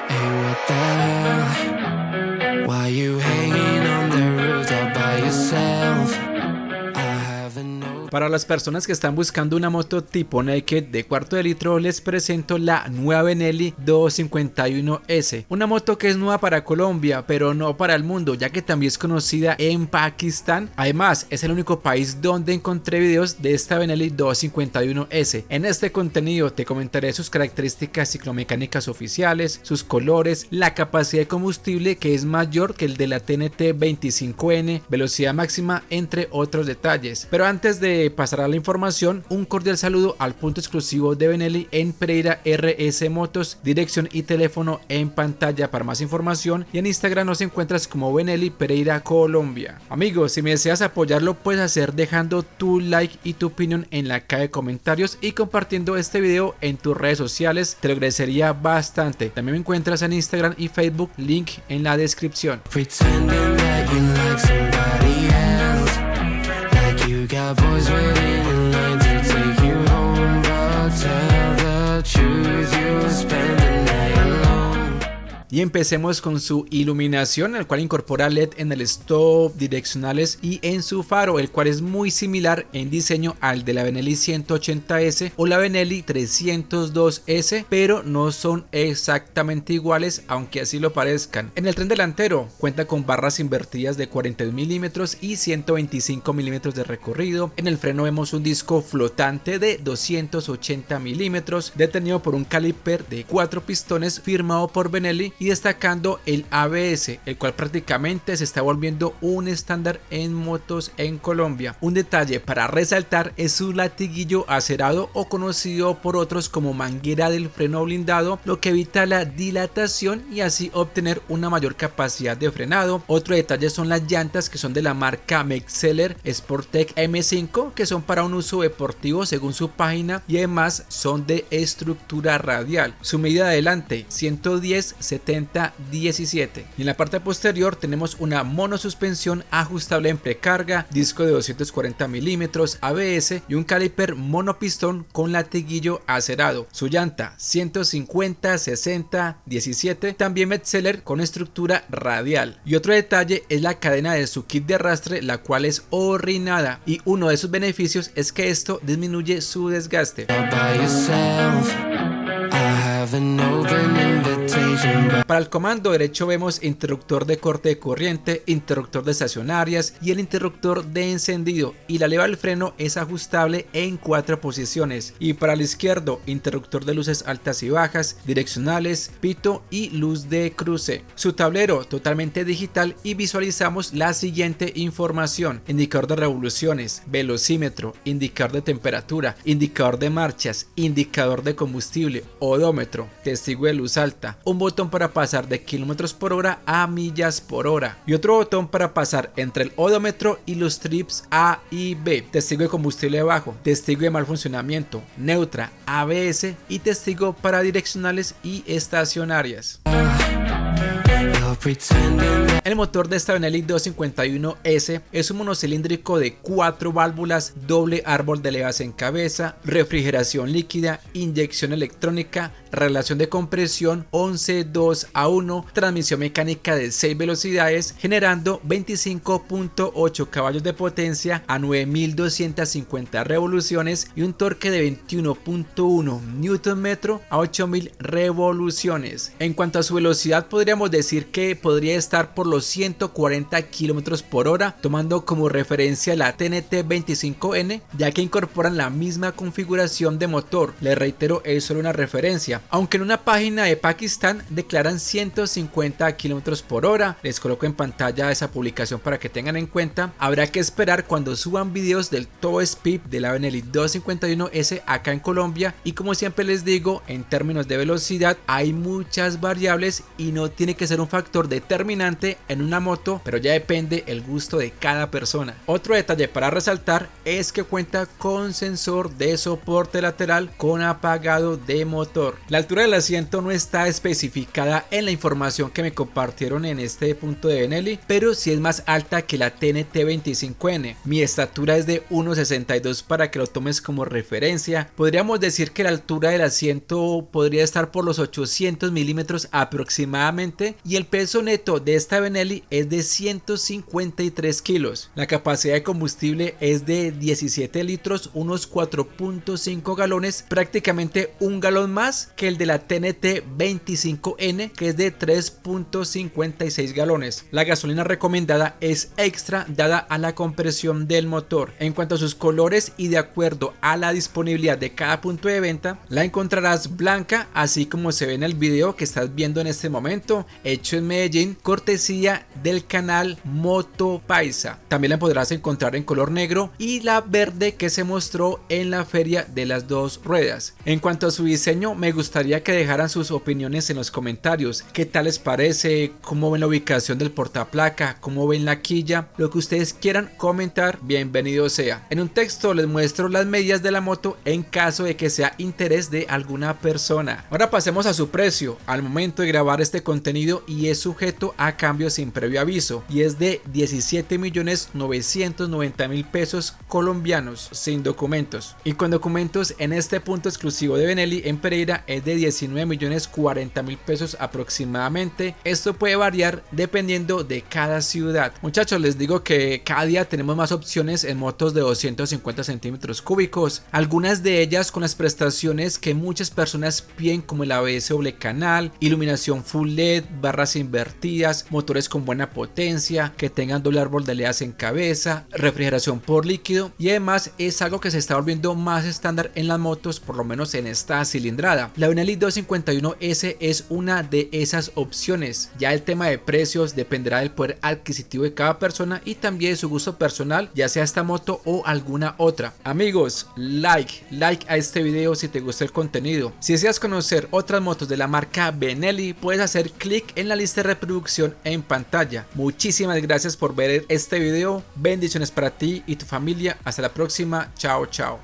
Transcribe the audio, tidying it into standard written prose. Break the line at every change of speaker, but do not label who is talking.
Hey, what the hell? Why you hanging on the roof all by yourself?
Para las personas que están buscando una moto tipo naked de cuarto de litro, les presento la nueva Benelli 251S, una moto que es nueva para Colombia pero no para el mundo, ya que también es conocida en Pakistán. Además es el único país donde encontré videos de esta Benelli 251S. En este contenido te comentaré sus características ciclomecánicas oficiales, sus colores, la capacidad de combustible que es mayor que el de la TNT 25N, velocidad máxima, entre otros detalles. Pero antes de pasar a la información, un cordial saludo al punto exclusivo de Benelli en Pereira RS Motos, dirección y teléfono en pantalla para más información, y en Instagram nos encuentras como Benelli Pereira Colombia. Amigos, si me deseas apoyarlo puedes hacer dejando tu like y tu opinión en la caja de comentarios y compartiendo este video en tus redes sociales, te lo agradecería bastante. También me encuentras en Instagram y Facebook, link en la descripción.
Got boys waiting in line to take you home, but tell the truth, you'll spend the night alone.
Y empecemos con su iluminación, el cual incorpora LED en el stop, direccionales y en su faro, el cual es muy similar en diseño al de la Benelli 180S o la Benelli 302S, pero no son exactamente iguales, aunque así lo parezcan. En el tren delantero cuenta con barras invertidas de 42 milímetros y 125 milímetros de recorrido. En el freno vemos un disco flotante de 280 milímetros, detenido por un caliper de 4 pistones firmado por Benelli, y destacando el ABS, el cual prácticamente se está volviendo un estándar en motos en Colombia. Un detalle para resaltar es su latiguillo acerado, o conocido por otros como manguera del freno blindado, lo que evita la dilatación y así obtener una mayor capacidad de frenado. Otro detalle son las llantas, que son de la marca Metzeler Sportec M5, que son para un uso deportivo según su página, y además son de estructura radial. Su medida de adelante 110/70/17, y en la parte posterior tenemos una monosuspensión ajustable en precarga, disco de 240 milímetros, ABS y un caliper monopistón con latiguillo acerado. Su llanta 150/60/17, también Metzeler con estructura radial. Y otro detalle es la cadena de su kit de arrastre, la cual es horrinada, y uno de sus beneficios es que esto disminuye su desgaste. Para el comando derecho vemos interruptor de corte de corriente, interruptor de estacionarias y el interruptor de encendido, y la leva del freno es ajustable en 4 posiciones. Y para el izquierdo, interruptor de luces altas y bajas, direccionales, pito y luz de cruce. Su tablero totalmente digital, y visualizamos la siguiente información: indicador de revoluciones, velocímetro, indicador de temperatura, indicador de marchas, indicador de combustible, odómetro, testigo de luz alta, un botón para pasar de kilómetros por hora a millas por hora y otro botón para pasar entre el odómetro y los trips A y B, testigo de combustible bajo, testigo de mal funcionamiento, neutra, ABS y testigo para direccionales y estacionarias. El motor de esta Benelli 251S es un monocilíndrico de 4 válvulas, doble árbol de levas en cabeza, refrigeración líquida, inyección electrónica, relación de compresión 11:2:1, transmisión mecánica de 6 velocidades, generando 25.8 caballos de potencia a 9250 revoluciones y un torque de 21.1 Nm a 8000 revoluciones. En cuanto a su velocidad, podríamos decir que podría estar por los 140 km por hora, tomando como referencia la TNT 25N, ya que incorporan la misma configuración de motor. Les reitero, es solo una referencia, aunque en una página de Pakistán declaran 150 km por hora. Les coloco en pantalla esa publicación para que tengan en cuenta. Habrá que esperar cuando suban videos del top speed de la Benelli 251S acá en Colombia, y como siempre les digo, en términos de velocidad hay muchas variables y no tiene que ser un factor factor determinante en una moto, pero ya depende el gusto de cada persona. Otro detalle para resaltar es que cuenta con sensor de soporte lateral con apagado de motor. La altura del asiento no está especificada en la información que me compartieron en este punto de Benelli, pero sí es más alta que la TNT 25N. Mi estatura es de 1,62 para que lo tomes como referencia. Podríamos decir que la altura del asiento podría estar por los 800 milímetros aproximadamente, y el peso neto de esta Benelli es de 153 kilos. La capacidad de combustible es de 17 litros, unos 4.5 galones, prácticamente un galón más que el de la TNT 25N, que es de 3.56 galones. La gasolina recomendada es extra dada a la compresión del motor. En cuanto a sus colores y de acuerdo a la disponibilidad de cada punto de venta, la encontrarás blanca, así como se ve en el video que estás viendo en este momento, hecho en Medellín, cortesía del canal Moto Paisa. También la podrás encontrar en color negro y la verde que se mostró en la feria de las dos ruedas. En cuanto a su diseño, me gustaría que dejaran sus opiniones en los comentarios. ¿Qué tal les parece? ¿Cómo ven la ubicación del portaplaca? ¿Cómo ven la quilla? Lo que ustedes quieran comentar, bienvenido sea. En un texto les muestro las medidas de la moto en caso de que sea interés de alguna persona. Ahora pasemos a su precio al momento de grabar este contenido, y es sujeto a cambio sin previo aviso, y es de 17.990.000 pesos colombianos sin documentos, y con documentos en este punto exclusivo de Benelli en Pereira es de 19.040.000 pesos aproximadamente. Esto puede variar dependiendo de cada ciudad. Muchachos, les digo que cada día tenemos más opciones en motos de 250 centímetros cúbicos, algunas de ellas con las prestaciones que muchas personas piden, como el ABS doble canal, iluminación full LED, barras invertidas, motores con buena potencia, que tengan doble árbol de aleas en cabeza, refrigeración por líquido, y además es algo que se está volviendo más estándar en las motos, por lo menos en esta cilindrada. La Benelli 251S es una de esas opciones. Ya el tema de precios dependerá del poder adquisitivo de cada persona y también de su gusto personal, ya sea esta moto o alguna otra. Amigos, like a este video si te gustó el contenido. Si deseas conocer otras motos de la marca Benelli, puedes hacer clic en la lista de reproducción en pantalla. Muchísimas gracias por ver este video. Bendiciones para ti y tu familia. Hasta la próxima. Chao, chao.